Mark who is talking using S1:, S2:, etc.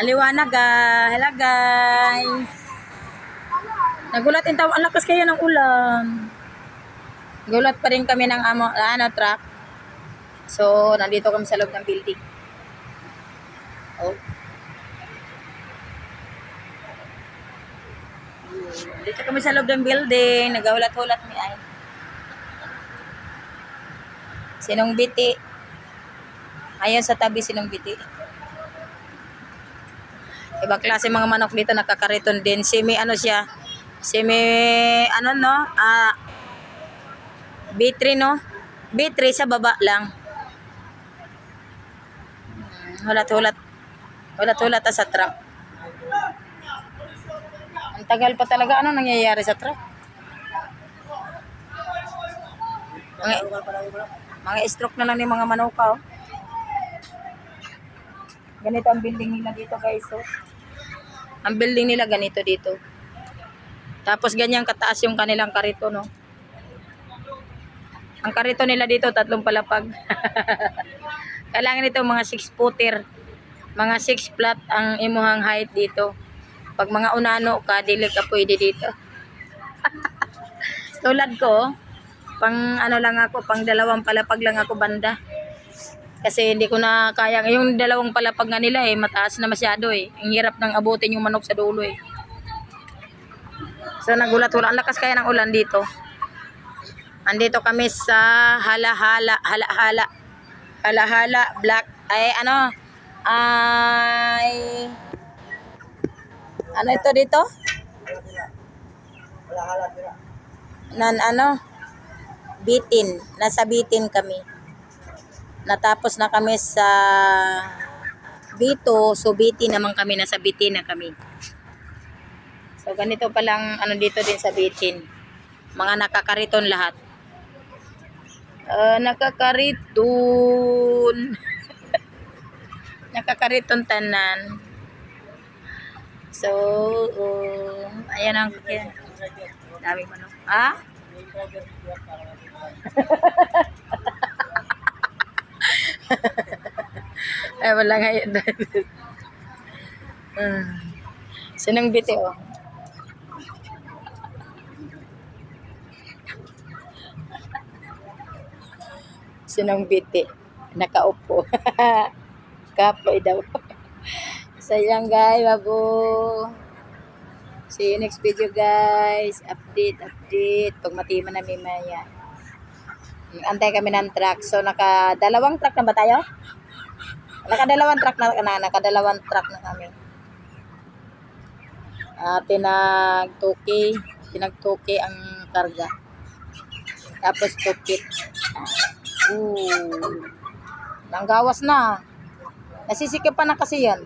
S1: Aliwanag hello guys. Nagulat din tao, ang lakas kaya ng ulan. Gulat pa rin kami ng truck. So, nandito kami sa loob ng building. Oh. Dito kami sa loob ng building, nagahulat-hulat mi ay. Sinong biti? Ayun sa tabi sinong biti. Ibang klase mga manok dito nakakariton din. Semi ano siya? Semi ano no? B3 no? B3 sa baba lang. Hulat-hulat. Hulat-hulat sa truck. Ang tagal pa talaga. Ano nangyayari sa truck? Mga stroke na lang ni mga manuka. Oh. Ganito ang building nila dito guys. Oh. Ang building nila ganito dito. Tapos ganyan kataas yung kanilang karito. No? Ang karito nila dito 3 palapag. Kailangan ito mga 6-footer. Mga 6 flat ang imuhang height dito. Pag mga unano ka, dili ka pwede dito. Tulad ko, pang ano lang ako, pang 2 palapag lang ako banda. Kasi hindi ko na kaya. Yung 2 palapag nga nila mataas na masyado Ang hirap nang abutin yung manok sa dulo So nagulat-hulat. Ang lakas kaya ng ulan dito. Andito kami sa Hala-Hala Black. Ano ito dito? Bitin. Nasa Bitin kami. Natapos na kami sa Bito, so Bitin naman kami, nasa Bitin na kami. So ganito palang dito din sa Bitin. Mga nakakariton lahat. Nakakariton. Nakakariton tanan. So, ayan ang dami manok. Ay, wala nga yun. Sinong biti Sinong biti? Nakaupo. Kapoy daw. So yan guys, bago. See you next video guys. Update. Pag matiman na maya. Antay kami ng truck. So naka-2 truck na ba tayo? Naka-2 truck na kami. Pinagtuki ang karga. Tapos tukit. Nanggawas na. Nasisikip pa na kasi yan.